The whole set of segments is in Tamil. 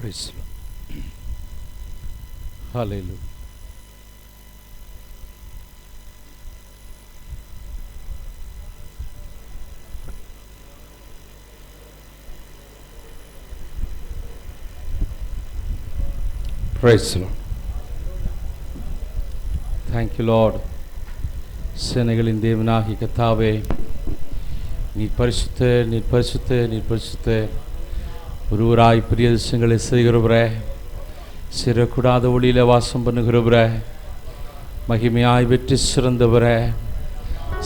Praise the Lord. Hallelujah. Praise the Lord. Thank you, Lord. சேனைகளின் தேவனாகிய கர்த்தாவே, நீர் பரிசுத்தர், நீர் பரிசுத்தர், நீர் பரிசுத்தர். ஒருவராய் பெரிய அதிசயங்களை செய்கிறவரே, சிறக்கூடாத ஒளியில் வாசம் பண்ணுகிறவரே, மகிமையாய் வெற்றி சிறந்தவரே,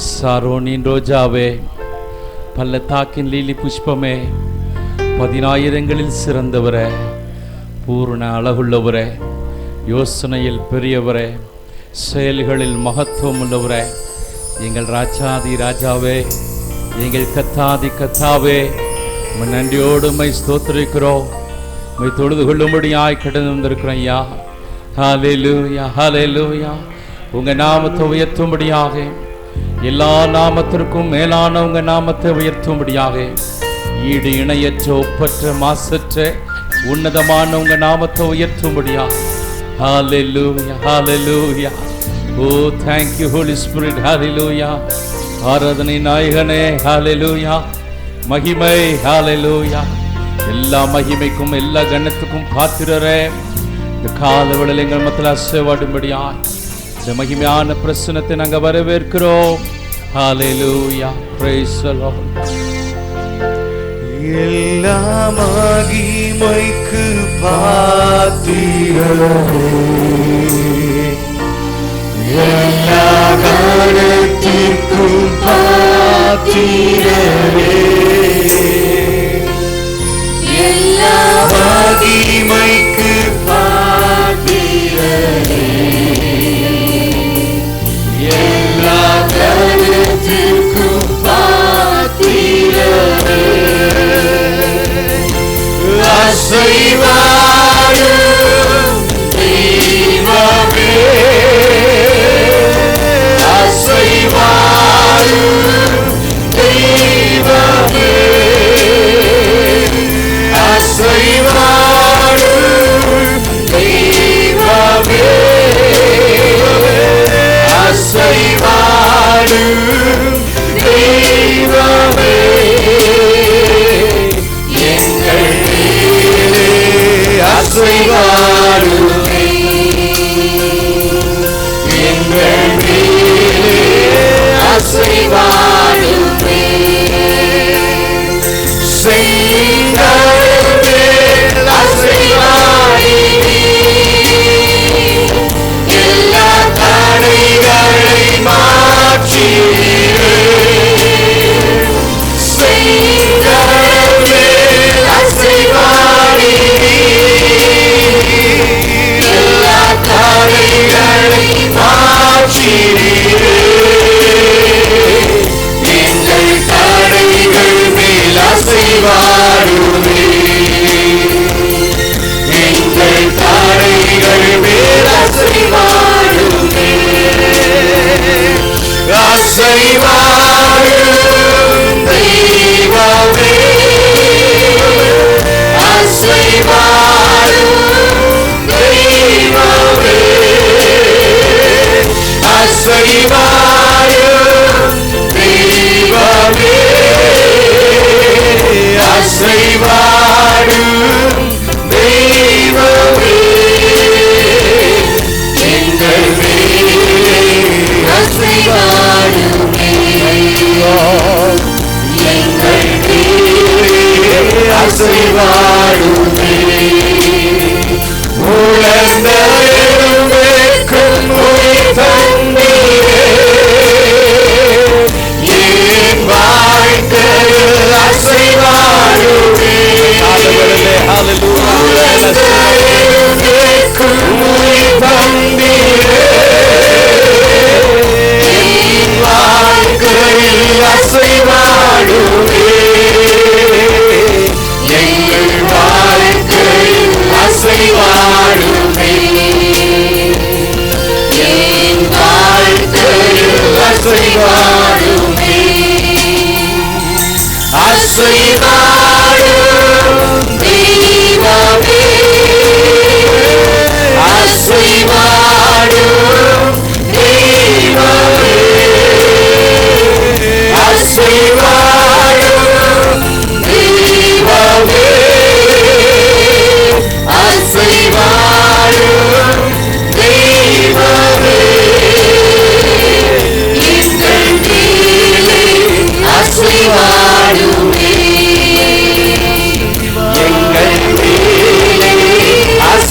சாரோனின் ரோஜாவே, பள்ளத்தாக்கின் லீலி புஷ்பமே, 10,000களில் சிறந்தவரே, பூர்ண அழகுள்ளவரே, யோசனையில் பெரியவரே, செயல்களில் மகத்துவம் உள்ளவரே, எங்கள் ராஜாதி ராஜாவே, எங்கள் கத்தாதி கத்தாவே, உம்மை நன்றியோடு உம்மை ஸ்தோத்திரிக்கிறோம். உம்மை தொழுது கொள்ளும்படியாய் கடந்து வந்திருக்கிறோம் ஐயா. ஹல்லேலூயா, ஹல்லேலூயா. உங்கள் நாமத்தை உயர்த்தும்படியாக, எல்லா நாமத்திற்கும் மேலான உங்கள் நாமத்தை உயர்த்தும்படியாக, ஈடு இணையற்ற ஒப்பற்ற மாசற்ற உன்னதமான உங்கள் நாமத்தை உயர்த்தும்படியாக. ஹல்லேலூயா, ஹல்லேலூயா. ஓ thank you Holy Spirit. ஹல்லேலூயா. ஆராதனை நாயகனே, ஹல்லேலூயா. மகிமை, ஹல்லேலூயா. எல்லா மகிமைக்கும் எல்லா கணத்துக்கும் பாத்திரரே, இந்த காலவேளையில் எங்கள் மத்தியில் அசைவாடும்படியாய் இந்த மகிமையான பிரசன்னத்தை நாங்கள் வரவேற்கிறோம். ஹல்லேலூயா. Praise the Lord. எல்லா மகிமைக்கு பாத்திரரே, எல்லா கணத்திற்கும் பாத்திரரே, எல்லா மகிமைக்கு பாத்திரரே, எல்லா கணத்திற்கும் பாத்திரரே, அசைவாடும் தெய்வமே, அசைவாடும் தெய்வமே, அசைவாடும் தெய்வமே, அசைவாடும் தெய்வமே, எங்கள் மேலே அசைவாடுமே, எங்கள் மேலே அசைவாடுமே, செங்கடல் மேல் அசைவாடினீ, எல்லா தடைகளை மாற்றினீரே, செங்கடல் மேல் அசைவாடினீ, எல்லா தடைகளை மாற்றினீரே, எங்கள் தடைகள் மேல் அசைவாடுமே, எங்கள் தடைகள் மேல் அசைவாடுமே, அசைவாடும் தெய்வமே, அசைவாடும் தெய்வமே, அசைவாடும் தெய்வமே, அசைவாடும் தெய்வமே, எங்கள் மேலே அசைவாடுமே, எங்கள் மேலே அசைவாடுமே, உலர்ந்த எலும்புக்கும் உயிர் தந்தீரே, என் வாழ்க்கையில் அசைவாடுமே, உலர்ந்த எலும்புக்கும் உயிர் தந்தீரே, என் வாழ்க்கையில் அசைவாடுமே, எங்கள் வாழ்க்கையில் அசைவாடுமே,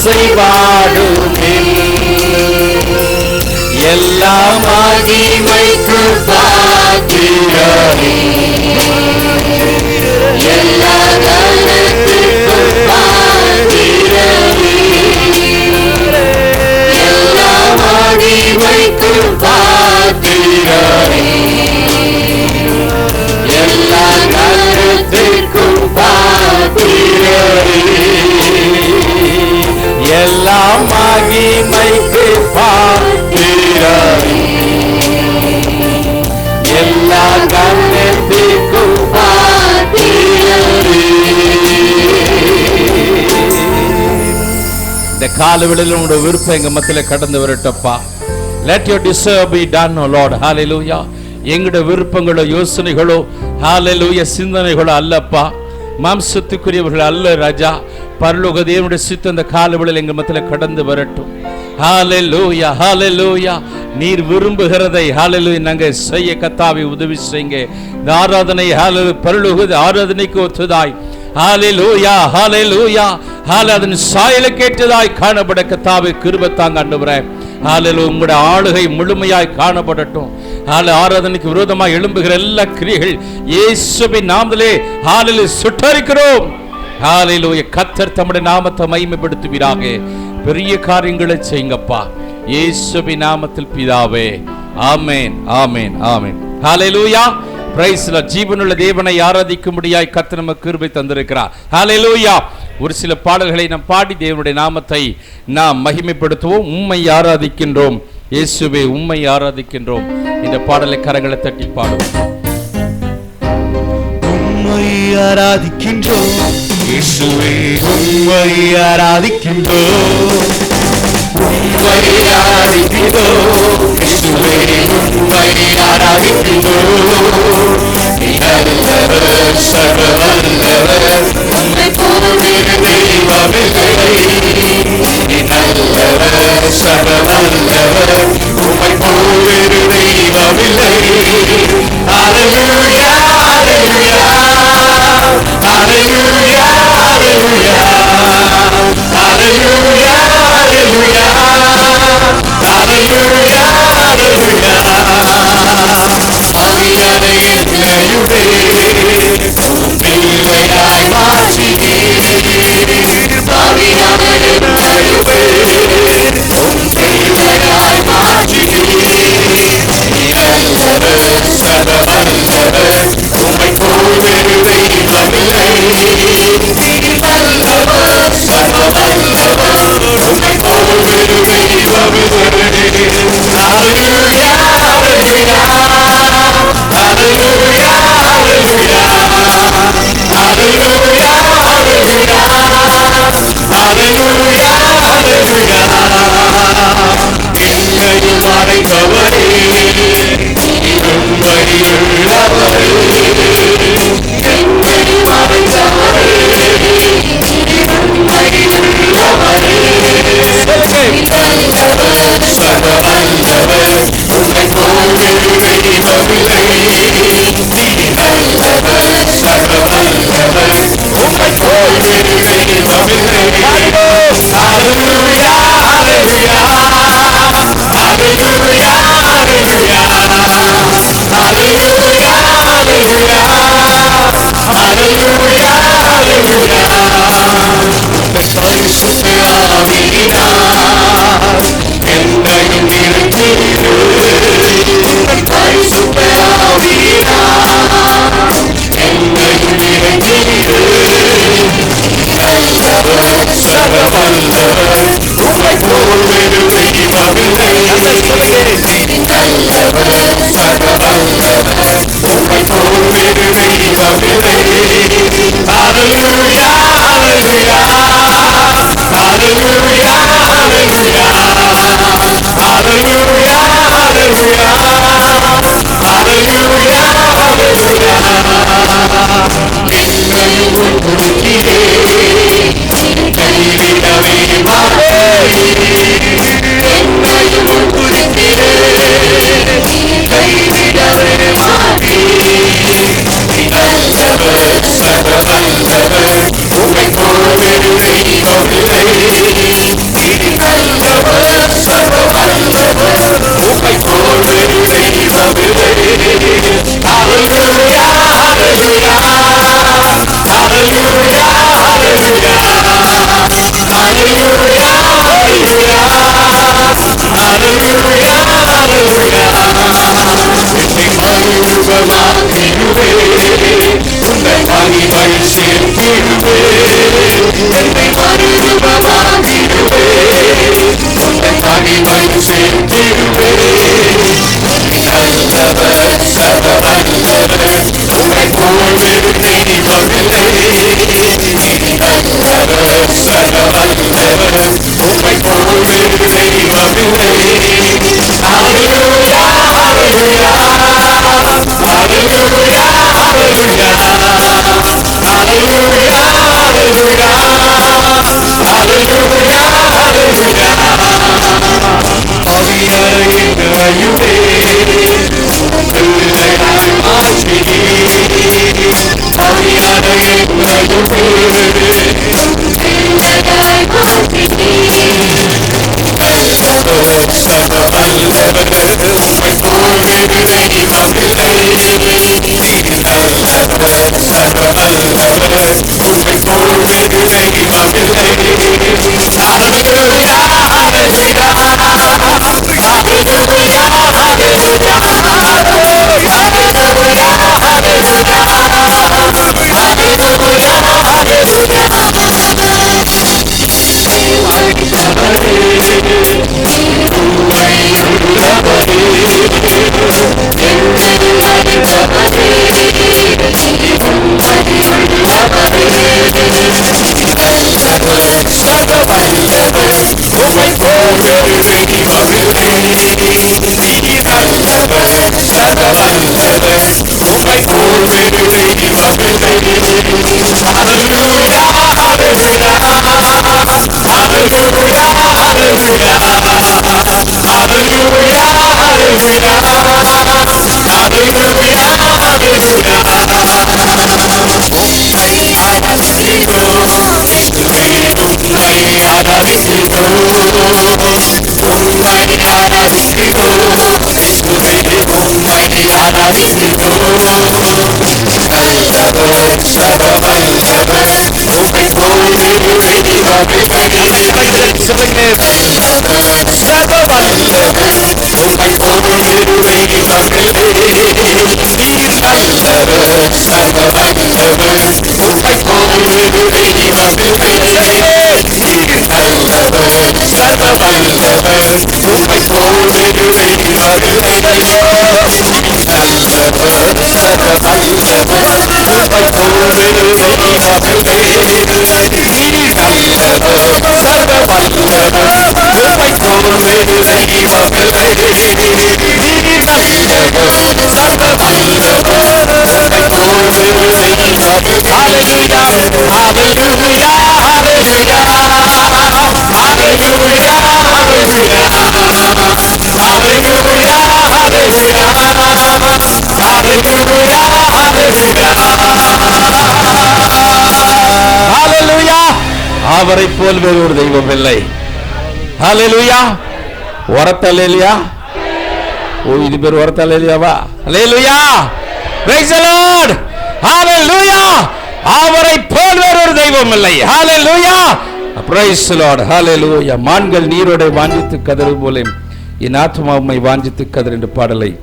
அசைவாடுமே. எல்லா மகிமைக்கு பாத்திரமே, எல்லா கனத்துக்கு பாத்திரமே, எல்லா மகிமைக்கு பாத்திரமே, எல்லா கனத்துக்கு பாத்திரமே, எல்லா மகிமைக்கு பாத்திரமே, எல்லா கனத்துக்கு பாத்திரமே. இந்த காலவெளியில் உங்களுடைய விருப்பம் எங்க மத்தியில கடந்து வரட்டப்பா. Let your desire be done, O Lord. Hallelujah. எங்களுடைய விருப்பங்களோ யோசனைகளோ hallelujah சிந்தனைகளோ அல்லப்பா, மாம்சத்துக்குரியவர்கள் அல்ல ராஜா. பரலோக தேவனுடைய சித்தம் இந்த காலவெளியில் எங்க மத்தியில கடந்து வரட்டும். ஹalleluya hallelujah. நீர் விரும்புகிறதை hallelujah நாங்க செய்ய கர்த்தாவே உதவி செய்யுங்க. இந்த ஆராதனை hallelujah பரலோக ஆராதனைக்கு ஒத்ததாய் hallelujah hallelujah அதன் சாயலுக்கு ஏற்றதாய் காணப்பட கர்த்தாவே கிருபை தாங்க ஆண்டவரே. ஹalleluya உங்களுடைய ஆளுகை முழுமையாய் காணப்படட்டும். ஆராதனைக்கு விரோதமாக எழும்புகிற எல்லா கிரியைகள் இயேசுவின் நாமத்திலே ஹalleluya சுட்டரிக்கிறோம். ஹalleluya கர்த்தர் தம்முடைய நாமத்தை மகிமைப்படுத்துவீராக. பெரிய காரியங்களை செய்யுங்கப்பா இயேசுவின் நாமத்தில் பிதாவே. ஆமென் ஆமென் ஆமென். ஹalleluya பிரைஸ் தி ஜீவனுள்ள தேவனை ஆராதிக்கும்படியாய் கர்த்தர் நமக்கு கிருபை தந்திருக்கிறார். ஹalleluya. ஒரு சில பாடல்களை நாம் பாடி தேவனுடைய நாமத்தை நாம் மகிமைப்படுத்துவோம். உம்மை ஆராதிக்கின்றோம் இயேசுவே, உம்மை ஆராதிக்கின்றோம். இந்த பாடலை கரங்களை தட்டி பாடுவோம். உம்மை ஆராதிக்கின்றோம் இயேசுவே, உம்மை ஆராதிக்கின்றோம், உம்மை ஆராதிக்கின்றோம் இயேசுவே, உம்மை ஆராதிக்கின்றோம். நல்லவர் சர்வவல்லவர், உம்மை போல் வேறு தெய்வமில்லை. நல்லவர் சர்வவல்லவர், உம்மை போல் வேறு தெய்வமில்லை. ஹalleluya ஹalleluya ஹalleluya ஹalleluya ஹalleluya ஹalleluya ஹalleluya ஹalleluya. அவியானே என்னையுமே உம் பிள்ளையாய் மாற்றினீர். அவியானே என்னையுமே உம் பிள்ளையாய் மாற்றினீர். நல்லவர் சர்வவல்லவர், அவரை போல் வேறு ஒரு தெய்வம் இல்லை. ஹல்லேலூயா. வரத்தல்லேலியா. ஓ, இது பேர் வரத்தல்லேலியாவா? ஹல்லேலூயா. Praise the lord. ஹல்லேலூயா. அவரை போல் வேறு ஒரு தெய்வம் இல்லை. Hallelujah. Praise the lord. Hallelujah. மான்கள் நீரோடை வாஞ்சித்து கதறு போல என் ஆத்துமா உம்மை வாஞ்சித்து கதறு என்ற பாடலை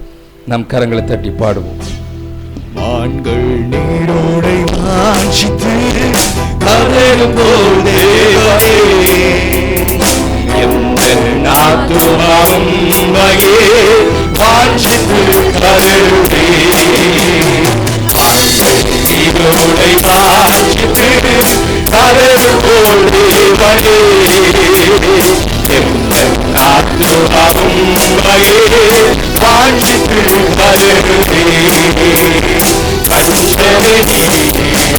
நம் கரங்களை தட்டி பாடுவோம். மான்கள் நீரோடை வாஞ்சித்து கதறும் போல் தேவனே என் ஆத்துமாவும் உம்மையே வாஞ்சித்து கதறுதே. நீரோடை வாஞ்சித்து கதறும் போல் தேவனே என் ஆத்துமாவும் உம்மையே வாஞ்சித்து கதறுதே. கண்டவே நீ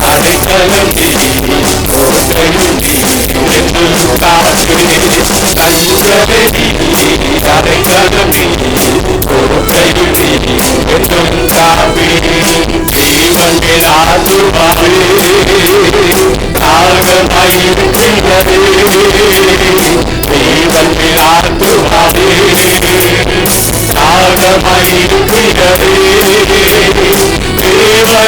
அடைக்கலம் நீ கோட்டையும் நீ என்று காத்து. கண்டவே நீ அடைக்கலம் நீ கோட்டையும் நீ என்றும் காப்பி. ஜீவன் ஆத்துமாவே தாகமாயிருக்கிறதே. ஜீவன் ஆத்துமாவே தாகமாயிருக்கிறதே. தேவ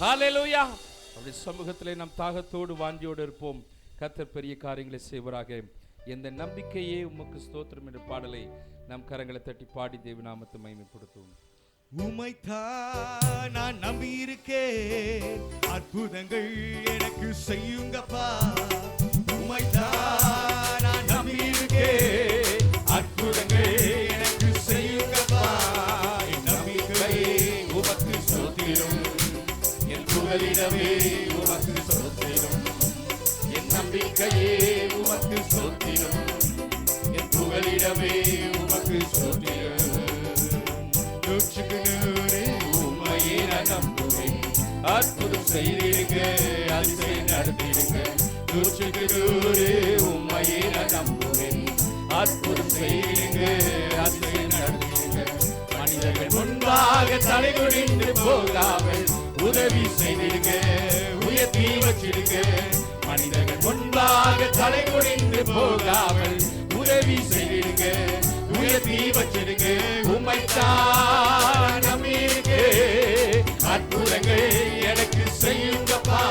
ஹalleluya. அப்படி சமூகத்திலே நாம் தாகத்தோடு வாஞ்சியோடு இருப்போம். கர்த்தர் பெரிய காரியங்களை செய்வராக. எந்த நம்பிக்கையே உமக்கு ஸ்தோத்திரம் என்ற பாடலை நாம் கரங்களை தட்டி பாடி தேவநாமத்தை மகிமைப்படுத்துவோம். உம்மைத்தான் நான் நம்பி இருக்கேன், அற்புதங்கள் எனக்கு செய்யுங்கப்பா. உம்மைத்தான் நான் நம்பி இருக்கேன், அற்புதங்கள் எனக்கு செய்யுங்கப்பா. என் நம்பிக்கையே உமக்கு ஸ்தோத்திரம், என் புகலிடமே உமக்கு ஸ்தோத்திரம். என் நம்பிக்கையே உமக்கு ஸ்தோத்திரம், என் புகலிடமே உமக்கு ஸ்தோத்திரம். உம்மையே நான் நம்புவேன், அற்புதம் செய்திருங்க, அதிசயம் நடத்திடுங்க. 100க்கு 100 உம்மையே நான் நம்புவேன். அற்புதம் செய்திருங்க, அதிசயம் நடத்திடுங்க. மனிதர்கள் முன்பாக தலைகுனிந்து போகாமல் உதவி செய்திருங்க, உயர்த்தி வச்சிருங்க. மனிதர்கள் முன்பாக தலைகுனிந்து போகாமல் உதவி செய்திருங்க, உயர்த்தி வச்சிருங்க. உம்மைத்தான் நம்பியிருக்கே, அற்புதங்கள் எனக்கு செய்யுங்கப்பா.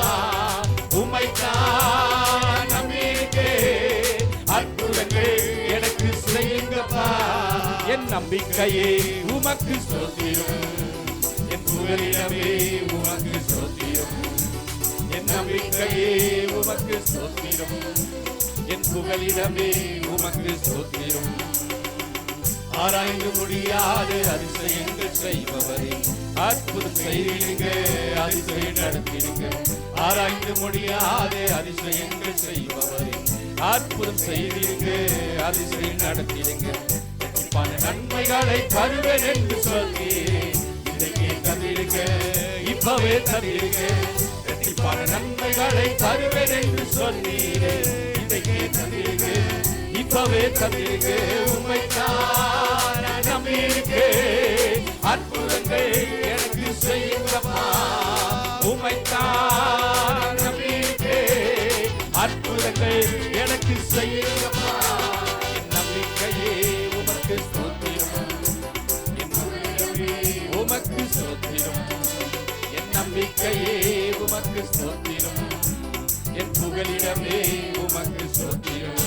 உம்மைத்தான் நம்பியிருக்கே, அற்புதங்கள் எனக்கு செய்யுங்கப்பா. என் நம்பிக்கையே உமக்கு ஸ்தோத்திரம், என் புகலிடமே உமக்கு ஸ்தோத்திரம். என் நம்பிக்கையே உமக்கு ஸ்தோத்திரம், என் புகலிடமே உமக்கு ஸ்தோத்திரம். ஆராய்ந்து முடியாத அதிசயங்கள் செய்பவரே, அற்புதம் செய்திருங்க, அதிசயம் நடத்திடுங்க. ஆராய்ந்து முடியாத அதிசயங்கள் செய்பவரே, அற்புதம் செய்திருங்க, அதிசயம் நடத்திடுங்க. பல நன்மைகளை தருவேன் என்று சொல்லி இன்றைக்கே தந்திருங்க, இப்பவே தந்திருங்க. பல நன்மைகளை தருவேன் என்று சொன்னீரே, இன்றைக்கே தந்திருங்க, இப்பவே தந்திருங்க. உம்மைத்தான் நம்பியிருக்கேன், அற்புதங்கள் எனக்கு செய்யுங்கப்பா. உம்மைத்தான் நம்பியிருக்கேன், அற்புதங்கள் எனக்கு செய்யுங்கப்பா. என் நம்பிக்கையே உமக்கு ஸ்தோத்திரம், என் நம்பிக்கையே உமக்கு ஸ்தோத்திரம். என் நம்பிக்கையே உமக்கு ஸ்தோத்திரம், என் புகலிடமே உமக்கு ஸ்தோத்திரம்.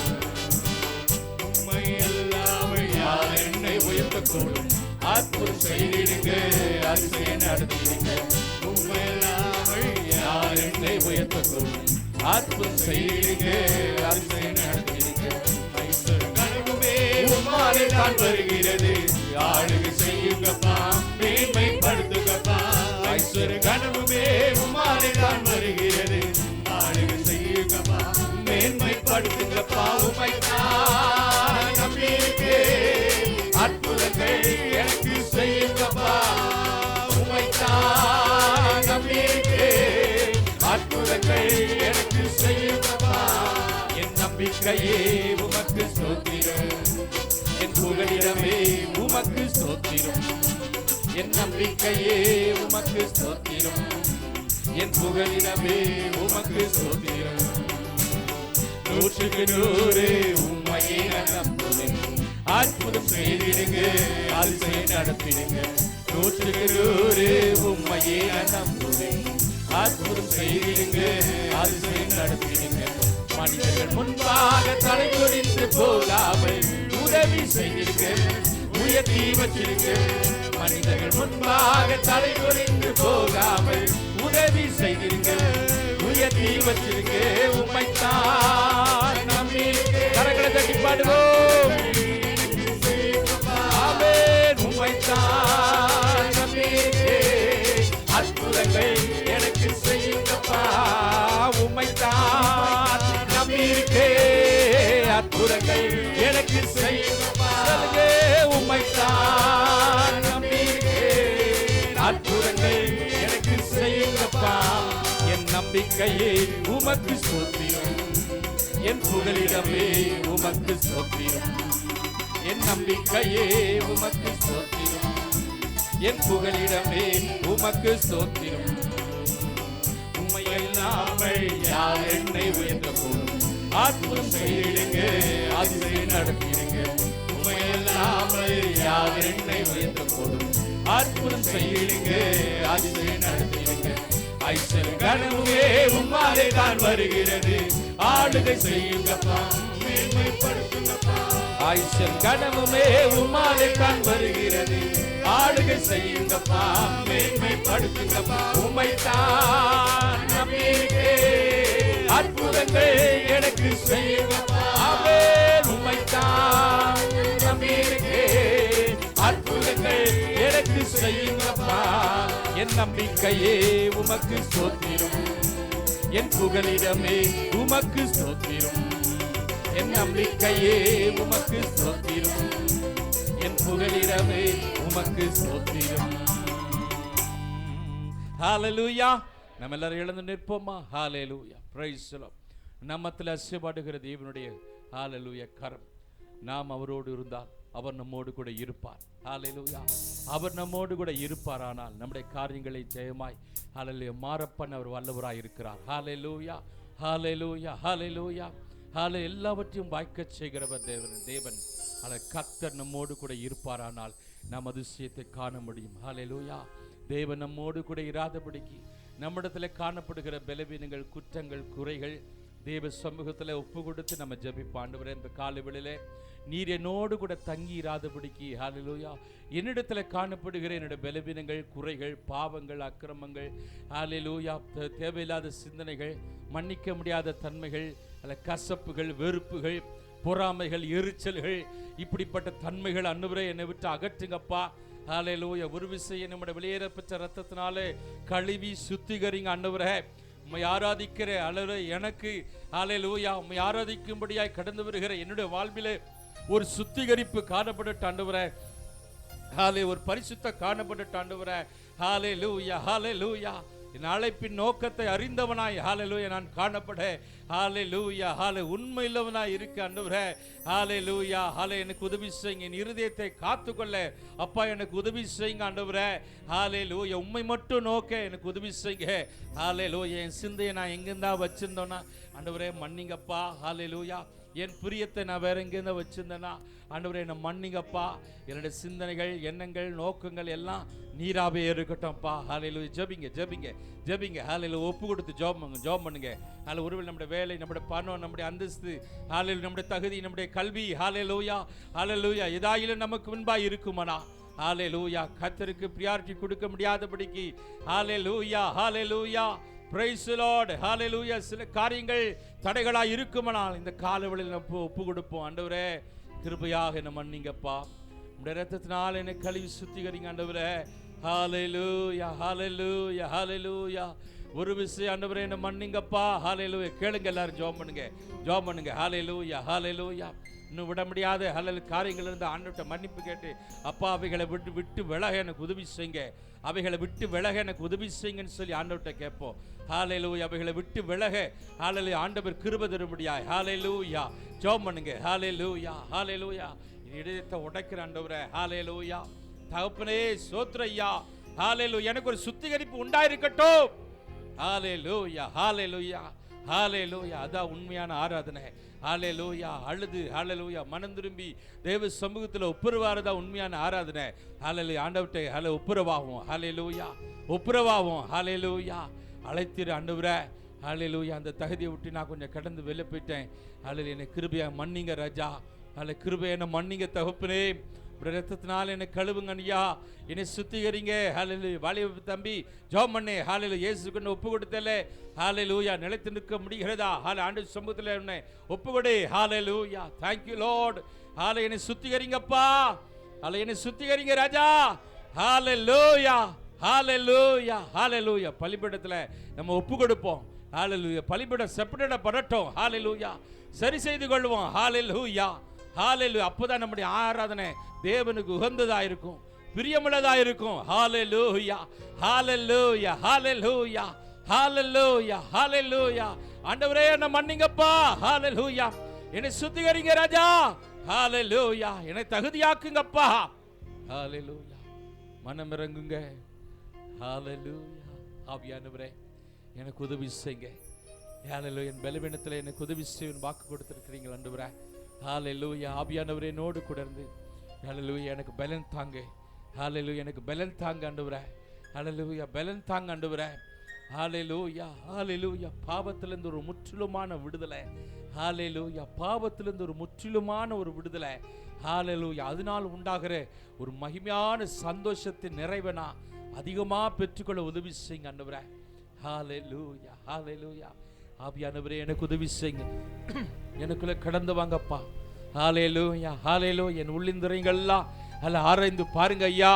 உம்மை அல்லாமல் யார் என்னை உயர்த்தக்கூடும்? அற்புதம் செய்திடுங்க, அதிசயம் நடத்திடுங்க. உம்மை அல்லாமல் யார் என்னை உயர்த்தக்கூடும்? அற்புதம் செய்திடுங்க, அதிசயம் நடத்திடுங்க. கனவுமே உம்மாலே தான் வருகிறது, ஆளுகை செய்யுங்கப்பா, மேன்மைப்படுத்துங்கப்பா. ஐஸ்வர கனவுமே உம்மாலே தான் வருகிறது, ஆளுகை செய்யுங்கப்பா, மேன்மைப்படுத்துங்கப்பா. உம்மைத்தான் நம்பியிருக்கேன், அற்புதங்கள் எனக்கு செய்யுங்கப்பா. உம்மைத்தான் நம்பியிருக்கேன், அற்புதங்கள் எனக்கு செய்யுங்கப்பா. என் நம்பிக்கையே உமக்கு ஸ்தோத்திரம், என் புகலிடமே உமக்கு ஸ்தோத்திரம். என் நம்பிக்கையே உமக்கு ஸ்தோத்திரம், என் புகலிடமே உமக்கு ஸ்தோத்திரம். 100க்கு 100 உம்மையே நான் நம்புவேன். அற்புதம் செய்திடுங்க, அதிசயம் நடத்திடுங்க. 100க்கு 100 உம்மையே நான் நம்புவேன். அற்புதம் செய்திடுங்க, அதிசயம் நடத்திடுங்க. மனிதர்கள் முன்பாக தலை குனிந்து போகாமல் உதவி செய்திருங்க, உயர்த்தி வச்சிருங்க. மனிதர்கள் முன்பாக தலை குனிந்து போகாமல் உதவி செய்திருங்க, உயர்த்தி வச்சிருங்க. உம்மைத்தான் நம்பியிருக்கேன். கரங்களை தட்டி பாடுவோம். ஆமென். உம்மைத்தான் நம்பியிருக்கேன், அற்புதங்கள் எனக்கு செய்யுங்கப்பா. உம்மைத்தான் நம்பியிருக்கேன், அற்புதங்கள் எனக்கு செய்யுங்கப்பா. உம்மைத்தான் நம்பியிருக்கேன், அற்புதங்கள் எனக்கு செய்யுங்கப்பா. என் நம்பிக்கையே உமக்கு ஸ்தோத்திரம், என் புகலிடமே உமக்கு ஸ்தோத்திரம். என் நம்பிக்கையே உமக்கு ஸ்தோத்திரம், என் புகலிடமே உமக்கு ஸ்தோத்திரம். உம்மை இல்லாமல் யார் என்னை உயர்த்தக்கூடும்? அற்புதம் செய்திடுங்க, அதிசயம் நடத்திடுங்க. உம்மை இல்லாமல் யார் என்னை உயர்த்தக்கூடும்? அற்புதம் செய்திடுங்க, அதிசயம் நடத்திடுங்க. ஐஸ்வர்ய கனவுமே உம்மாலே தான் வருகிறது, ஆளுகை செய்யுங்கப்பா, மேன்மைப்படுத்துங்கப்பா. ஐஸ்வர்ய கனவுமே உம்மாலே தான் வருகிறது, ஆளுகை செய்யுங்கப்பா, மேன்மைப்படுத்துங்கப்பா. உம்மைத்தான் நம்பியிருக்கேன், அற்புதங்கள் எனக்கு செய்யுங்கப்பா. ஆமென். உம்மைத்தான் நம்பியிருக்கேன், அற்புதங்கள் எனக்கு செய்யுங்கப்பா. என் நம்பிக்கையே உமக்கு ஸ்தோத்திரம், என் புகலிடமே உமக்கு ஸ்தோத்திரம். என் நம்பிக்கையே உமக்கு ஸ்தோத்திரம், என் புகலிடமே உமக்கு ஸ்தோத்திரம். ஹல்லேலூயா. நம்ம எல்லாரும் எழுந்து நிற்போமா? ஹalleluya, praise the Lord. நம்மத்தில் அசைபாடுகிற தேவனுடைய ஹalleluya கரம், நாம் அவரோடு இருந்தால் அவர் நம்மோடு கூட இருப்பார். ஹalleluya, அவர் நம்மோடு கூட இருப்பாரானால் நம்முடைய காரியங்களை ஜெயமாய் ஹalleluya மாறப்பண்ண அவர் வல்லவராய் இருக்கிறார். ஹalleluya, ஹalleluya, ஹalleluya, ஹalleluya. எல்லாவற்றையும் வாய்க்கச் செய்கிறவர் தேவன். கர்த்தர் நம்மோடு கூட இருப்பாரானால் நாம் அதிசயத்தை காண முடியும். ஹalleluya, தேவன் நம்மோடு கூட இராதபடிக்கு நம்மிடத்தில் காணப்படுகிற பலவீனங்கள், குற்றங்கள், குறைகள் தேவ சமூகத்தில் ஒப்பு கொடுத்து நம்ம ஜெபிப்போம். ஆண்டவரே, இந்த காலைவேளையிலே நீர் என்னோடு கூட தங்கி இராதபடிக்கு ஹalleluya என்னிடத்தில் காணப்படுகிற என்னுடைய பலவீனங்கள், குறைகள், பாவங்கள், அக்கிரமங்கள், ஹalleluya தேவையில்லாத சிந்தனைகள், மன்னிக்க முடியாத தன்மைகள், கசப்புகள், வெறுப்புகள், பொறாமைகள், எரிச்சல்கள், இப்படிப்பட்ட தன்மைகள் ஆண்டவரே என்னை விட்டு அகற்றுங்கப்பா. ஹalleluya, ஒரு விஷயம் நம்முடைய வெளியேறப்பட்ட ரத்தத்தினாலே கழுவி சுத்திகரிங்க ஆண்டவரே. உம்மை ஆராதிக்கிற அளவு எனக்கு ஹalleluya உம்மை ஆராதிக்கும்படியாய் கடந்து வருகிற என்னுடைய வாழ்விலே ஒரு சுத்திகரிப்பு காணப்படட்ட ஆண்டவரே. ஒரு பரிசுத்த காணப்படட்ட ஆண்டவரே. ஹalleluya, ஹalleluya. என் அழைப்பின் நோக்கத்தை அறிந்தவனாய் ஹalleluya நான் காணப்பட ஹalleluya உண்மையுள்ளவனாய் இருக்க ஆண்டவரே. ஹalleluya எனக்கு உதவி செய்யுங்க. என் இருதயத்தை காத்துக்கொள்ள அப்பா எனக்கு உதவி செய்யுங்க ஆண்டவரே. ஹalleluya உம்மை மட்டும் நோக்க எனக்கு உதவி செய்யுங்க. ஹalleluya என் சிந்தையை நான் எங்கிருந்தா வச்சிருந்தோன்னா ஆண்டவரே மன்னிங்கப்பா. ஹalleluya என் பிரியத்தை நான் வேற எங்கேருந்து வச்சிருந்தேன்னா ஆண்டவரே என்னை மன்னிங்கப்பா. என்னுடைய சிந்தனைகள், எண்ணங்கள், நோக்கங்கள் எல்லாம் நீராவே இருக்கட்டும்ப்பா. ஹalleluya ஜெபிங்க ஜெபிங்க ஜெபிங்க. ஹalleluya ஒப்பு கொடுத்து ஜெபம் பண்ணுங்க. ஹalleluya ஒருவேளை நம்முடைய வேலை, நம்முடைய பணம், நம்முடைய அந்தஸ்து, ஹalleluya நம்முடைய தகுதி, நம்முடைய கல்வி, ஹalleluya ஹalleluya எதாயிலும் நமக்கு முன்பாக இருக்குமானா ஹalleluya கர்த்தருக்கு பிரியாரிட்டி கொடுக்க முடியாதபடிக்கு ஹalleluya ஹalleluya praise the Lord hallelujah சில காரியங்கள் தடைகளாய் இருக்குமானால் இந்த காலவெளியில் நம்ம ஒப்பு கொடுப்போம். ஆண்டவரே கிருபையாக என்ன மன்னிங்கப்பா. உம்முடைய இரத்தத்தினால் என்னை கழுவி சுத்திகரிங்க ஆண்டவரே. hallelujah hallelujah hallelujah ஒரு விஷயம் ஆண்டவரே என்ன மன்னிங்கப்பா. hallelujah கேளுங்க, எல்லாரும் ஜெபம் பண்ணுங்க. hallelujah hallelujah இன்னும் விட முடியாத காரியங்கள் இருந்து ஆண்டவர்கிட்ட மன்னிப்பு கேட்டு அப்பா அவைகளை விட்டு விலக எனக்கு உதவி செய்யுங்க, அவைகளை விட்டு விலக எனக்கு உதவி செய்யுங்கன்னு சொல்லி ஆண்டவர்கிட்ட கேட்போம். ஹalleluya அவைகளை விட்டு விலக ஹalleluya ஆண்டவர் கிருபை தரும்படியாய் ஹalleluya ஜெபம் பண்ணுங்க. hallelujah hallelujah இதயத்தை உடைக்கிற ஆண்டவரே. hallelujah தகப்பனே ஸ்தோத்திரம் ஐயா. hallelujah எனக்கு ஒரு சுத்திகரிப்பு உண்டாயிருக்கட்டும். hallelujah hallelujah hallelujah அதான் உண்மையான ஆராதனை. hallelujah அழுது hallelujah மனம் திரும்பி தேவ சமூகத்தில் ஒப்புரவாறதா உண்மையான ஆராதனை. hallelujah ஆண்டவர்கிட்ட ஒப்புரவாகும். hallelujah ஒப்புரவாகும். hallelujah அழைத்திரு ஆண்டவரே. hallelujah அந்த தகுதியை விட்டு நான் கொஞ்சம் கடந்து வெளில போயிட்டேன். hallelujah என்னை கிருபையா மன்னிங்க ராஜா. கிருபையா என்ன மன்னிங்க தகப்பனே. ரத்தத்தினால் என்னை கழுவுங்க ஐயா, என்னை சுத்திகரிங்க. ஹalleluya வாலிப தம்பி ஜெபம் பண்ணு. hallelujah இயேசுக்கு ஒப்பு கொடுத்தலே. hallelujah நிலைத்து நிற்க முடிகிறதா? ஆண்டவர் சமூகத்தில் என்னை ஒப்பு கொடு. hallelujah thank you lord. hallelujah என்னை சுத்திகரிங்கப்பா. hallelujah என்னை சுத்திகரிங்க ராஜா. hallelujah hallelujah hallelujah பலிபீடத்தில் நம்ம ஒப்பு கொடுப்போம். hallelujah பலிபீடம் செப்பரேட் பண்ணட்டும். hallelujah சரி செய்து கொள்வோம். hallelujah hallelujah அப்பதான் நம்முடைய ஆராதனை தேவனுக்கு உகந்ததா இருக்கும், பிரியமுள்ளதா இருக்கும். hallelujah hallelujah hallelujah hallelujah hallelujah ஆண்டவரே என்ன மன்னிங்கப்பா. hallelujah என்னை சுத்திகரிங்க ராஜா. hallelujah என்னை தகுதியாக்குங்கப்பா. hallelujah மனம் இறங்குங்க. hallelujah ஆவியானவரே எனக்கு உதவி செய்யுங்க. hallelujah என் பலவீனத்தில் எனக்கு உதவி செய்ய வாக்கு கொடுத்திருக்கிறீங்க ஆண்டவரே. hallelujah ஆவியானவரே என்னோடு கூட இருந்து hallelujah எனக்கு பலன் தாங்க. hallelujah எனக்கு பலன் தாங்க ஆண்டவரே. hallelujah பலன் தாங்க ஆண்டவரே. hallelujah hallelujah பாவத்திலிருந்து ஒரு முற்றிலுமான விடுதலை. hallelujah பாவத்திலிருந்து ஒரு முற்றிலுமான ஒரு விடுதலை. hallelujah அதனால் உண்டாகிற ஒரு மகிமையான சந்தோஷத்தின் நிறைவனா அதிகமா பெற்றுக்கொள்ள உதவி செய்யுங்க ஆண்டவரே. hallelujah hallelujah ஆவியானவரே எனக்கு உதவி செய்யுங்க. எனக்குள்ள கடந்து வாங்கப்பா. hallelujah hallelujah என் உள்ளிந்திரங்கள்லாம் ஆராய்ந்து பாருங்க ஐயா.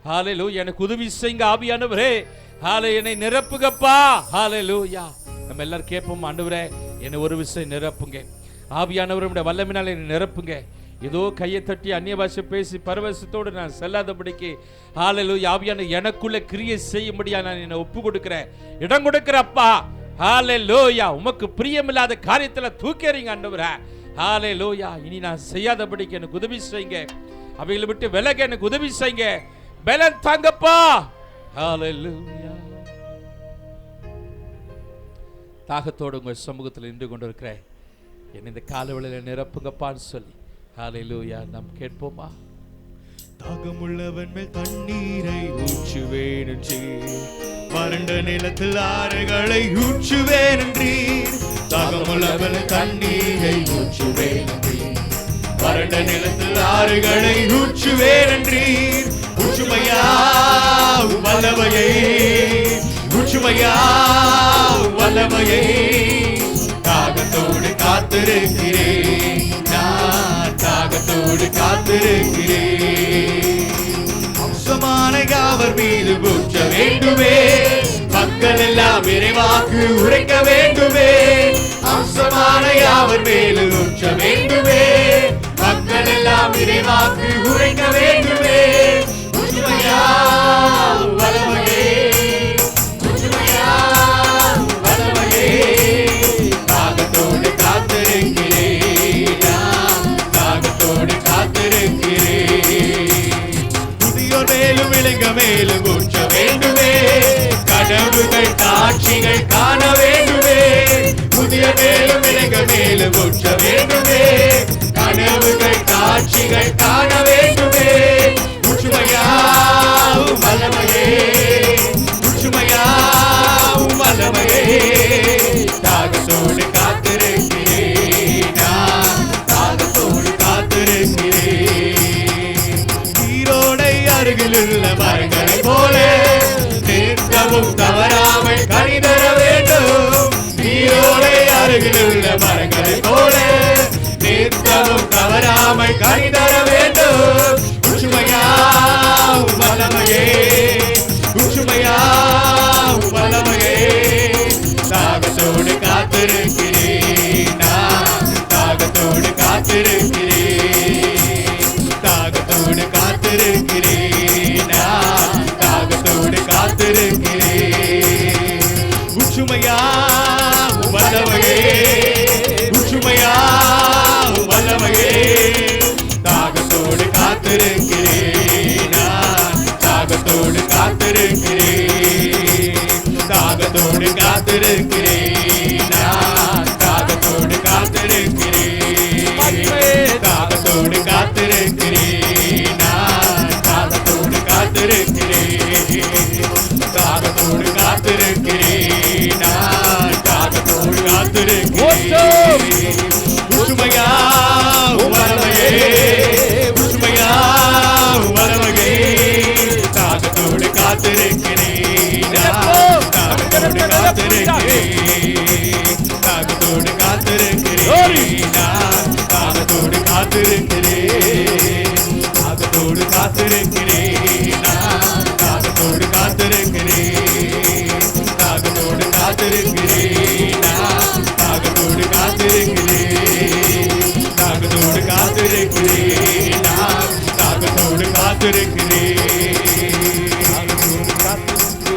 hallelujah எனக்கு உதவி செய்யுங்க ஆவியானவரே. hallelujah என்னை நிரப்புங்கப்பா. hallelujah நம்ம எல்லாரும் கேட்போம். ஆண்டவரே என்னை ஒரு விஷயம் நிரப்புங்க. ஆவியானவருடைய வல்லமையினால் என்னை நிரப்புங்க. ஏதோ கையை தட்டி அந்நிய பாஷை பேசி பரவசத்தோடு நான் செல்லாதபடிக்கு ஹalleluya ஆவியான எனக்குள்ள கிரியை செய்யும்படியா நான் என்னை ஒப்பு கொடுக்கிறேன், இடம் கொடுக்கிறப்பா. ஹalleluya உமக்கு பிரியமில்லாத காரியத்துல தூக்கறீங்க ஆண்டவரே. ஹalleluya இனி நான் செய்யாதபடிக்கு எனக்கு உதவி செய்யுங்க, அவைகளை விட்டு விலக எனக்கு உதவி செய்யுங்க, பலன் தாங்கப்பா. ஹalleluya தாகத்தோடு உங்க சமூகத்தில் நின்று கொண்டிருக்கிறேன், என்னை இந்த காலவெளியில நிரப்புங்கப்பான்னு சொல்லி ஹalleluya நாம் கேட்போமா? தாகமுள்ளவன் மேல் தண்ணீரை ஊற்றுவேன் என்றீர், வறண்ட நிலத்தில் ஆறுகளை ஊற்றுவேன் என்றீர். தாகமுள்ளவன் தண்ணீரை ஊற்றுவேன் என்றீர், வறண்ட நிலத்தில் ஆறுகளை ஊற்றுவேன் என்றீர். ஊற்றுமையா வல்லமையே, ஊற்றுமையா வல்லமையே, தாகத்தோடு காத்திருக்கிறேன், நான் தாகத்தோடு காத்திருக்கிறேன். அம்சமான யாவர் மீது ஊற்ற வேண்டுமே, மக்கள் எல்லாம் இறைவாக்கு உரைக்க வேண்டுமே. அம்சமான யாவர் மேல் ஊற்ற வேண்டுமே, மக்கள் எல்லாம் இறைவாக்கு உரைக்க வேண்டுமே. ஊற்றுமையா வல்லமையே, ஊற்றுமையா வல்லமையே, தாகத்தோடு காத்திருக்கிறேன், தாகத்தோடு காத்திருக்கிறேன். புதியோர் மேலும் இளைஞ மேலும் ஊற்ற வேண்டுமே, கனவுகள் காட்சிகள் காண வேண்டுமே. புதிய மேலும் இளைஞ மேலும் ஊற்ற வேண்டுமே, கனவுகள் காட்சிகள் காண வேண்டுமே. ஊற்றுமையா வல்லமையே, ஊற்றுமையா வல்லமையே, தாகத்தோடு காத்திருக்கிறேன், தாகத்தோடு காத்திருக்கிறேன். ஈரோடை அருகிலுள்ள மரங்களை போல நிற்கவும் தவறாமல் கனி தர வேண்டும். ஈரோடை அருகிலுள்ள மரங்களை போல நிற்கவும் தவறாமல் கனி தர வேண்டும். ஊற்றுமையா வல்லமையே, ஊற்றுமையா வல்லமையே, தாகத்தோடு காத்திருக்கிறேன், தாகத்தோடு காத்திருக்கிறேன், தாகத்தோடு காத்திருக்கிறேன், தாகத்தோடு காத்திருக்கிறேன். ஊற்றுமையா வல்லமையே, ஊற்றுமையா வல்லமையே, தாகத்தோடு காத்திருக்கிறேன், தாகத்தோடு காத்திருக்கிறேன், தாகத்தோடு காத்திருக்கிறேன், தாகத்தோடு காத்திருக்கிறேன், தாகத்தோடு காத்திருக்கிறேன், தாகத்தோடு காத்திருக்கிறேன், தாகத்தோடு காத்திருக்கிறேன், தாகத்தோடு காத்திருக்கிறேன். ஊற்றுமையா வல்லமையே, ஊற்றுமையா வல்லமையே, தாகத்தோடு காத்திருக்கிறேன், தாகத்தோடு காத்திருக்கிறேன், தாகத்தோடு காத்திருக்கிறேன், தாகத்தோடு காத்திருக்கிறேன், தாகத்தோடு காத்திருக்கிறேன், தாகத்தோடு காத்திருக்கிறேன், தாகத்தோடு காத்திருக்கிறேன், தாகத்தோடு காத்திருக்கிறேன், தாகத்தோடு காத்திருக்கிறேன், தாகத்தோடு காத்திருக்கிறேன், தாகத்தோடு காத்திருக்கிறேன்.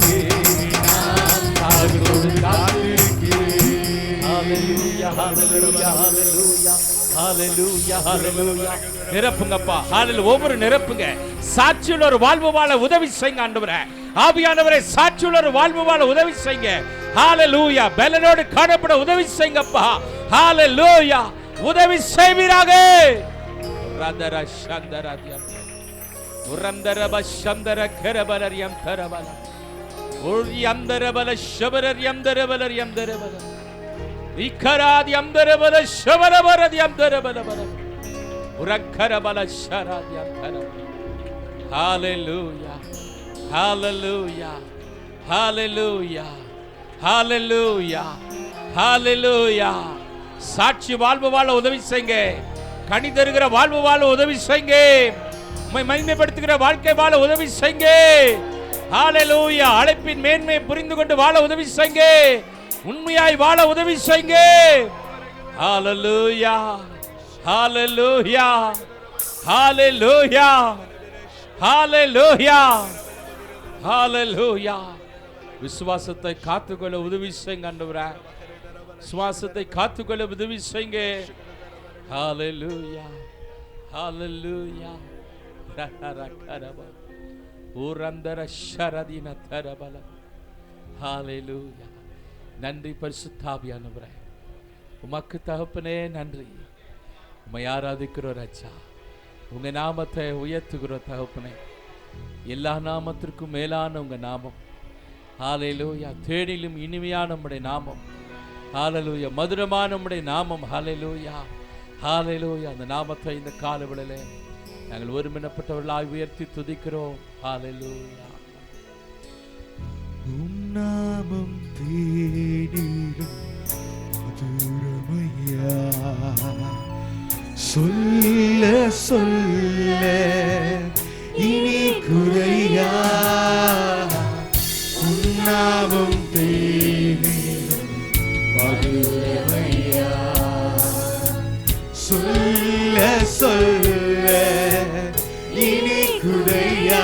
ஹalleluya ஹalleluya ஹalleluya ஹalleluya ஹalleluya நிரப்புங்கப்பா. ஹalleluya ஒவ்வொரு நிரப்புங்க. சாட்சியுள்ள ஒரு வாழ்வு வாழ உதவி செய்யுங்க ஆண்டவரே. ஆவியானவரே சாட்சியுள்ள ஒரு வாழ்வு வாழ உதவி செய்யுங்க. ஹalleluya பலனோடு காணப்பட உதவி செய்யுங்கப்பா. ஹalleluya உதவி செய்வீராக. ரதர சந்தரதியம் உரந்தரப சந்தர கரபலரியம் தரபல உரியந்தரபல ஷபரரியம் தரபலரியம் தரபல இக்கராதியம் தரபல ஷபரபரதியம் தரபல உரக்கரபல ஷராதியம் தரபல. ஹalleluya ஹalleluya ஹalleluya ஹalleluya ஹalleluya சாட்சி வாழ்வு வாழ உதவி செய்யுங்க. கனி தருகிற வாழ்வு வாழ உதவி செய்யுங்க. உம்மை மகிமைப்படுத்துகிற வாழ்க்கை வாழ உதவி செய்யுங்க. ஹalleluya அழைப்பின் மேன்மையை புரிந்து கொண்டு வாழ உதவி செய்யுங்க. உண்மையாய் வாழ உதவி செய்யுங்க. ஹalleluya ஹalleluya ஹalleluya ஹalleluya ஹalleluya. விசுவாசத்தை காத்துக்கொள்ள உதவி செய்யுங்க ஆண்டவரே, விசுவாசத்தை காத்துக்கொள்ள உதவி செய்யுங்க. ஹalleluya ஹalleluya. ரகரகரபா ஊரந்தர ஷரதின தரபல. ஹalleluya. நன்றி பரிசுத்தாவியானவரே, உமக்கு தகப்பனே நன்றி. உம்மை ஆராதிக்கிறோம் ராஜா, உங்க நாமத்தை உயர்த்துகிறோம் தகப்பனே. எல்லா நாமத்திற்கும் மேலான உங்க நாமம். ஹalleluya. தேனிலும் இனிமையான நம்முடைய நாமம். ஹalleluya. மதுரமான நம்முடைய நாமம். ஹalleluya ஹalleluya. அந்த நாமத்தை இந்த காலவேளையிலே நாங்கள் ஒருமனப்பட்டவர்களாய் உயர்த்தி துதிக்கிறோம். ஹalleluya. உம் நாமம் தேனிலும் மதுரமையா, சொல்ல சொல்ல இனி குறையா. உம் நாமம் தேனிலும் மதுரமையா, சொல்ல சொல்ல இனி குறையா.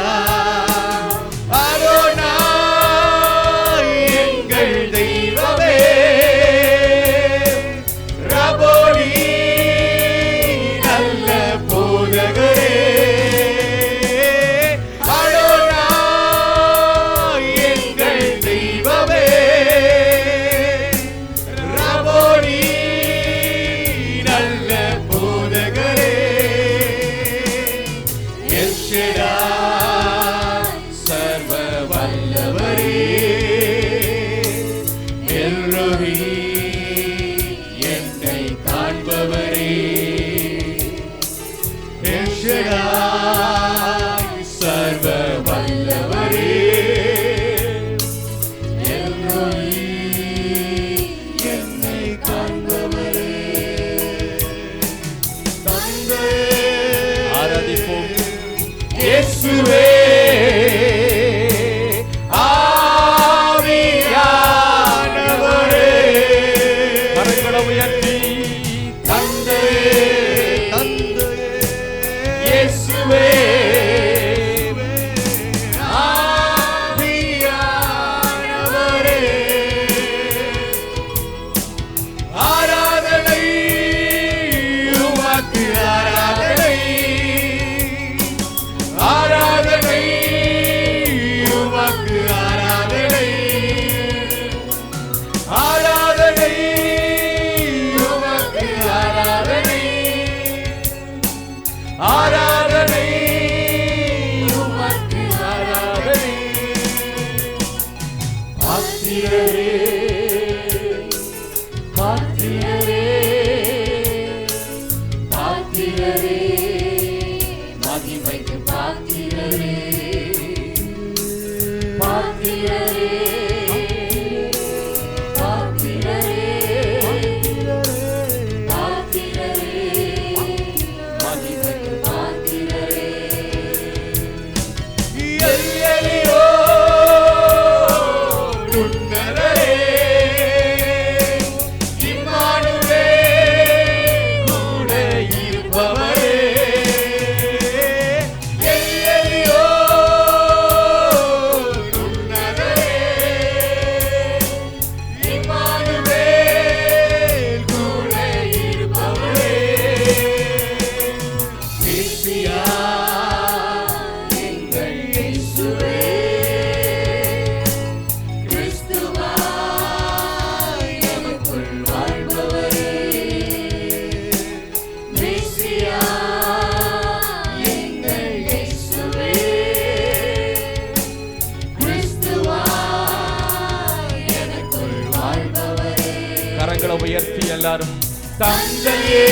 உயர்த்தி எல்லாரும் தந்தையே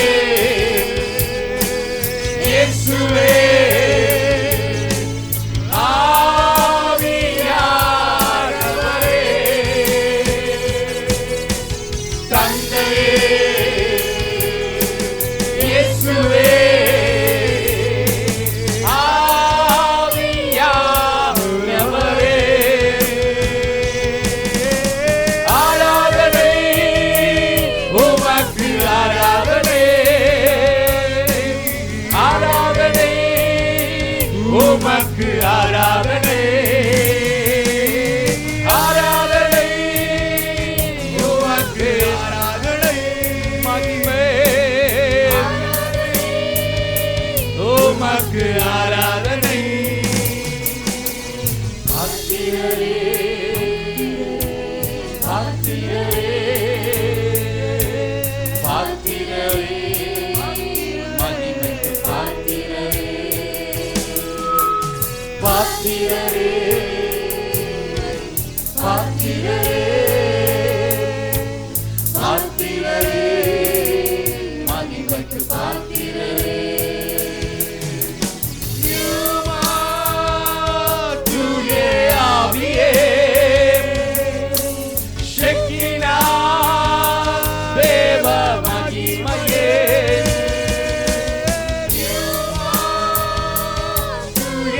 இயேசுவே ஆவியானவரே, தந்தையே இயேசுவே ஆவியானவரே, ஆராதனை உமக்கு, ஆராதனை ஆராதனை உமக்கு ஆராதனை ஆராதனை உமக்கு ஆராதனை மகிமை உமக்கு ஆராதனை பாத்திரரே பாத்திரரே பாத்திரரே மகிமைக்கு பாத்திரரே பாத்திரரே பாத்திரரே பாத்திரரே மகிமைக்கு பாத்திரரே தூய ஆவியே ஷெக்கினா தேவ மகிமையே தூய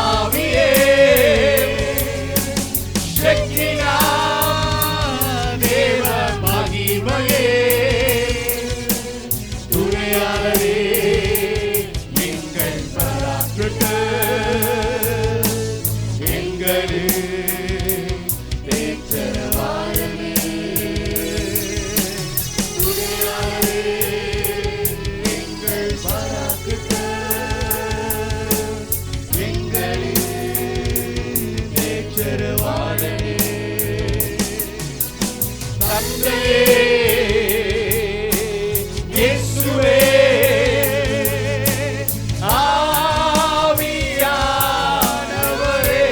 ஆவியே ஷெக்கினா தேவ மகிமையே துணையாளரே எங்கள் பராக்கிரம எங்களே தேற்றரவாளனே துணையாளரே எங்கள் பராக்கிரம எங்களே தேற்றரவாளனே தந்தையே இயேசுவே ஆவியானவரே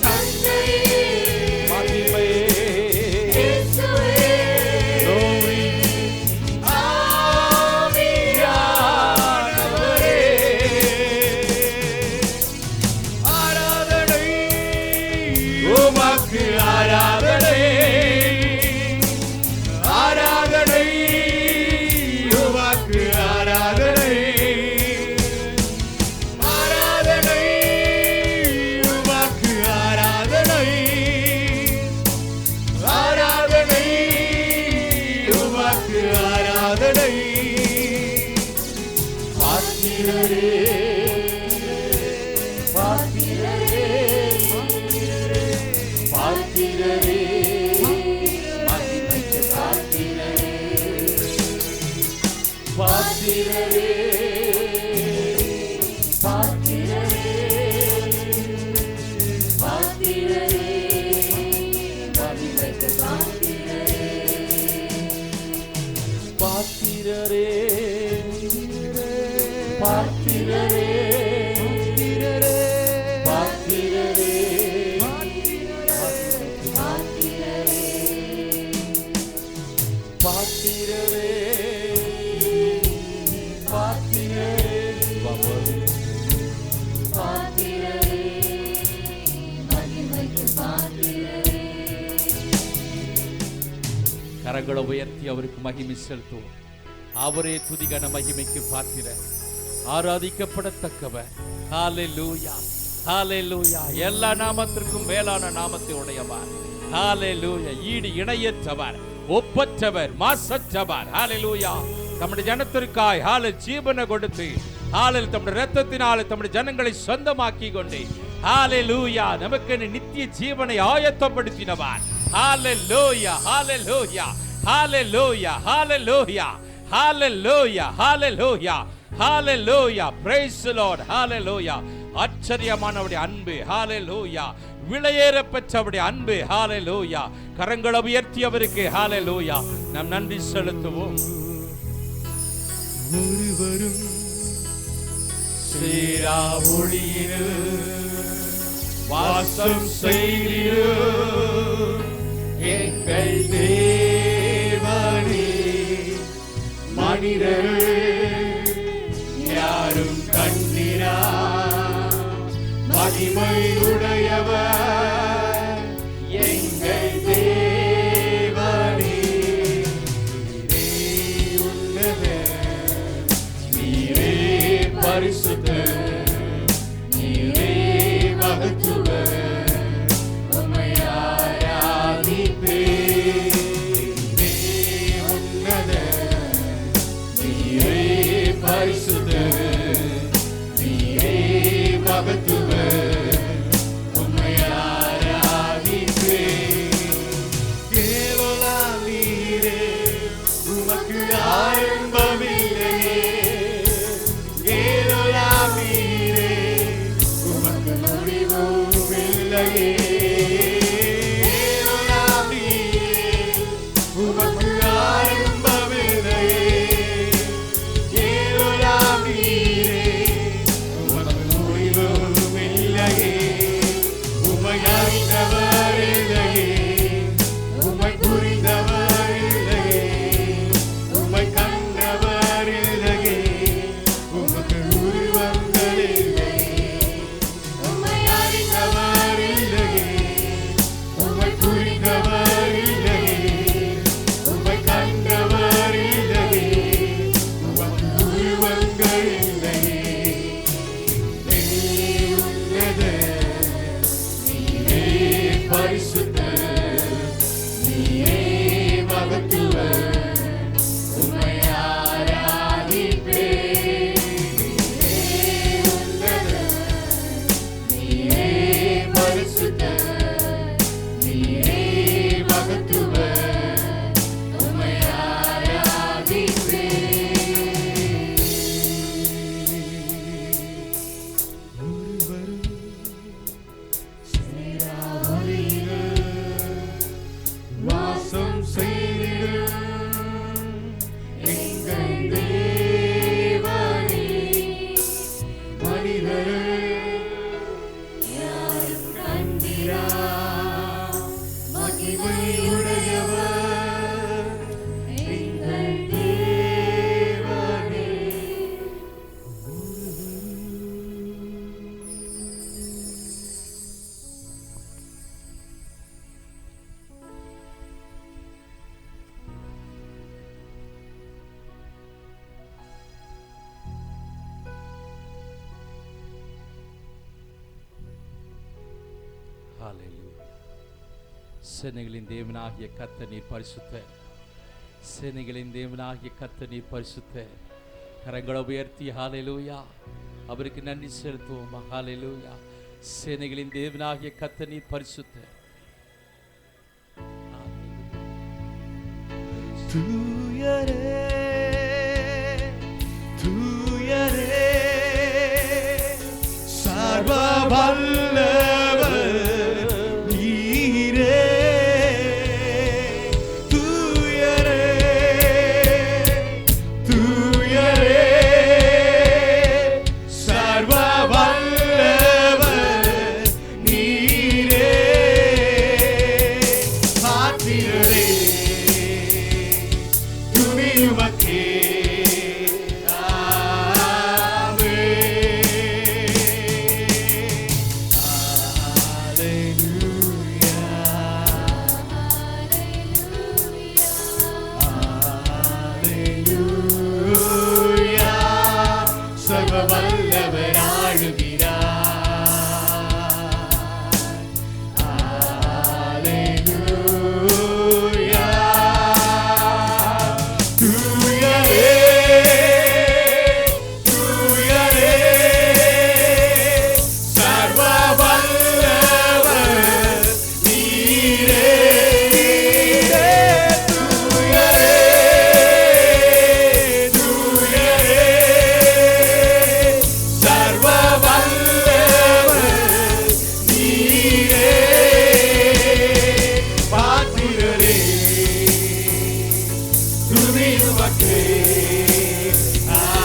தந்தையே மகிமை இயேசுவே ஆவியானவரே ஆராதனை உமக்கு ஆராதனை ஆராதனை உமக்கு ஆராதனை ஆராதனை உமக்கு ஆராதனை ஆராதனை உமக்கு ஆராதனை பாத்திரரே பாத்திரரே பாத்திரரே மகிமைக்கு பாத்திரரே பாத்திரரே பாத்திரரே பாத்திரரே மகிமைக்கு பாத்திரரே பாத்திரரே பாத்திரரே பாத்திரரே பாத்திரரே பாத்திரரே கரங்களை உயர்த்தி அவருக்கு மகிமை செலுத்துவோம். அவரே துதிகன மகிமைக்கு பாத்திர, ஆராதிக்கப்படத்தக்கவர். ஹalleluya ஹalleluya. எல்லா நாமத்திற்கும் மேலான நாமத்தை உடையவர். ஹalleluya. ஈடு இணையற்றவர், ஒப்பற்றவர், மாசற்றவர். ஹalleluya. தம்முடைய ஜனத்திற்காய் ஜீவனை கொடுத்து தம்முடைய இரத்தத்தினாலே தம்முடைய ஜனங்களை சொந்தமாக்கி கொண்டு ஹalleluya நமக்கு நித்திய ஜீவனை ஆயத்தப்படுத்தினவர். ஹalleluya ஹalleluya ஹalleluya ஹalleluya ஹalleluya ஹalleluya ஹalleluya. praise the Lord. ஹalleluya. ஆச்சரியமானவருடைய அன்பு. ஹalleluya. விலையேற பெற்றவருடைய அன்பு. ஹalleluya. கரங்களை உயர்த்தி அவருக்கு ஹalleluya நாம் நன்றி செலுத்துவோம். ஒருவரும் சேரா ஒளியிரு வாசம் செய்திரு எங்கள் தேவனே. மனிதர்கள் யாரும் கண்டிரா மகிமையுடையவர் எங்கள் தேவனே. நீரே உன்னதர், நீரே பரிசுத்தர், நீரே மகத்துவர், உம்மை ஆராதிப்பேன். நீரே உன்னதர், நீரே பரிசுத்தர், சேனைகளின் தேவனாகிய கர்த்தர் நீர் பரிசுத்தர். சேனைகளின் தேவனாகிய கர்த்தர் நீர் பரிசுத்தர். கரங்களை உயர்த்தி ஹல்லேலூயா அவருக்கு நன்றி செலுத்துவோம். ஹல்லேலூயா. சேனைகளின் தேவனாகிய கர்த்தர் நீர் பரிசுத்தர். தூயரே தூயரே சர்வ வல்லவர் நீரே. தூயரே தூயரே சர்வ வல்லவர் நீரே. பாத்திரரே துதியுமக்கே வல்லவர் ஆளுகிறார். அல்லேலூயா. தூயரே தூயரே சர்வ வல்லவர் நீரே. தூயரே தூயரே சர்வ வல்லவர் நீரே. பாத்திரரே துதியுமக்கே. ஆமென்.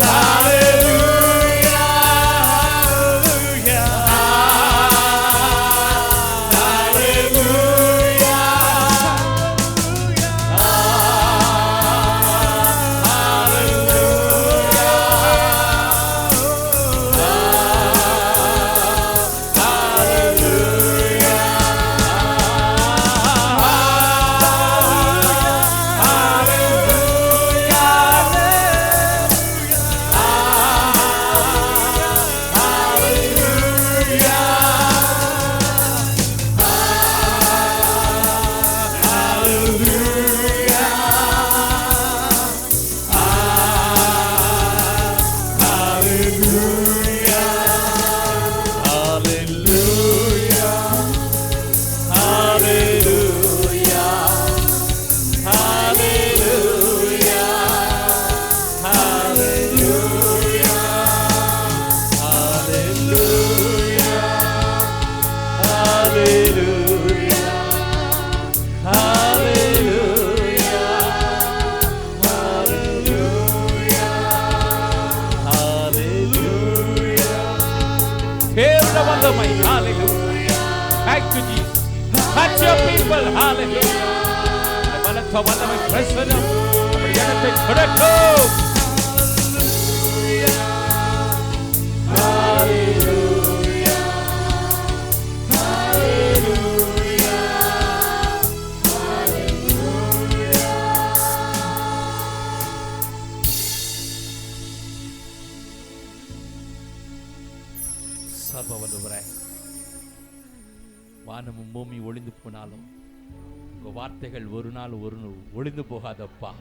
ஹல்லேலூயா ஹல்லேலூயா Hallelujah. Thank you, Jesus. Touch your people. Hallelujah. பலத்த வல்லமை பிரசன்னம் நம்முடைய இடத்தை தொடட்டும். Hallelujah. Hallelujah. பூமி ஒளிந்து போனாலும் உங்கள் வார்த்தைகள் ஒரு நாள் ஒளிந்து போகாதப்பா.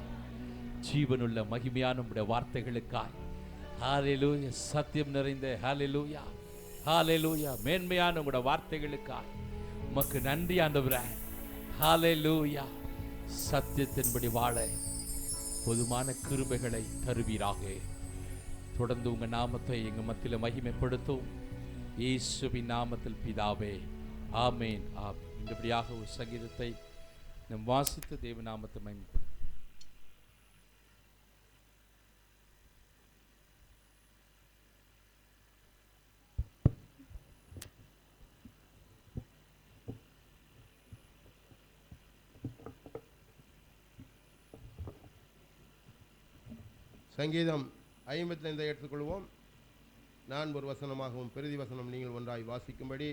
ஜீவனுள்ள மகிமையான உடைய வார்த்தைகளுக்காய் ஹalleluya, சத்தியம் நிறைந்த ஹalleluya, ஹalleluya, மேன்மையான உங்களுடைய வார்த்தைகளுக்காய் உமக்கு நன்றி ஆண்டவரே. ஹalleluya, சத்தியத்தின்படி வாழ பொதுமான கிருபைகளை தருவீராக. தொடர்ந்து உங்க நாமத்தை எங்க மத்தியில் மகிமைப்படுத்தும் இயேசுவின் நாமத்தில் பிதாவே, ஆமேன், ஆமேன். இந்தபடியாக ஒரு சங்கீதத்தை நம் வாசித்து தேவ நாமத்தை மகிமைப்படுத்தும். சங்கீதம் 55 எடுத்துக்கொள்வோம். நான் ஒரு வசனமாகவும் பெரிதி வசனம் நீங்கள் ஒன்றாய் வாசிக்கும்படி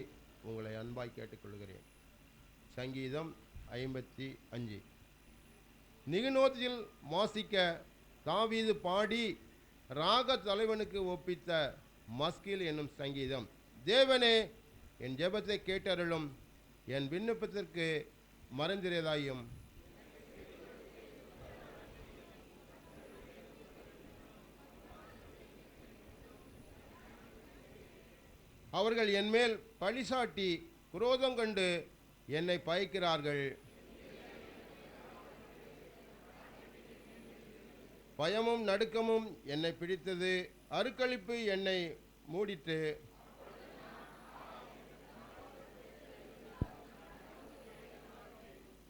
உங்களை அன்பாய் கேட்டுக்கொள்கிறேன். சங்கீதம் 55. நிகுநோத்தில் வாசிக்க தாவீது பாடி ராக தலைவனுக்கு ஒப்பித்த மஸ்கில் என்னும் சங்கீதம். தேவனே, என் ஜெபத்தை கேட்டருளும், என் விண்ணப்பத்திற்கு மறந்திரதாயும். அவர்கள் என்மேல் பழிசாட்டி குரோதங்கண்டு என்னை பயக்கிறார்கள். பயமும் நடுக்கமும் என்னை பிடித்தது, அருக்களிப்பு என்னை மூடிட்டு.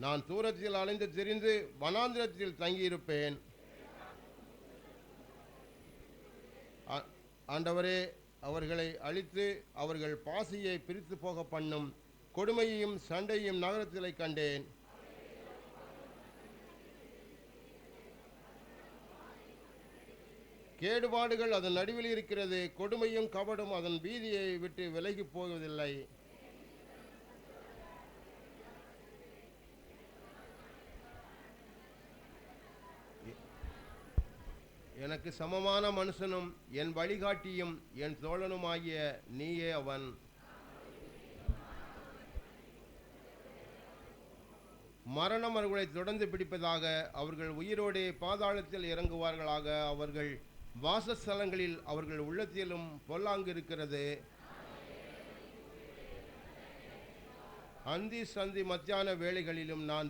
நான் தூரத்தில் அலைந்து திரிந்து வனாந்திரத்தில் தங்கியிருப்பேன். ஆண்டவரே, அவர்களை அழித்து அவர்கள் பாசியை பிரித்து போக பண்ணும் கொடுமையையும் சண்டையும் நகரத்திலே கண்டேன். கேடுபாடுகள் அதன் நடுவில் இருக்கிறது, கொடுமையும் கபடும் அதன் வீதியை விட்டு விலகி போவதில்லை. எனக்கு சமமான மனுஷனும் என் வழிகாட்டியும் என் தோழனுமாகிய நீயே அவன். மரணம் அவர்களை தொடர்ந்து பிடிப்பதாக, அவர்கள் உயிரோடே பாதாளத்தில் இறங்குவார்களாக. அவர்கள் வாசஸ்தலங்களில் அவர்கள் உள்ளத்திலும் பொல்லாங்கு இருக்கிறது. அந்தி சந்தி மத்தியான வேளைகளிலும் நான்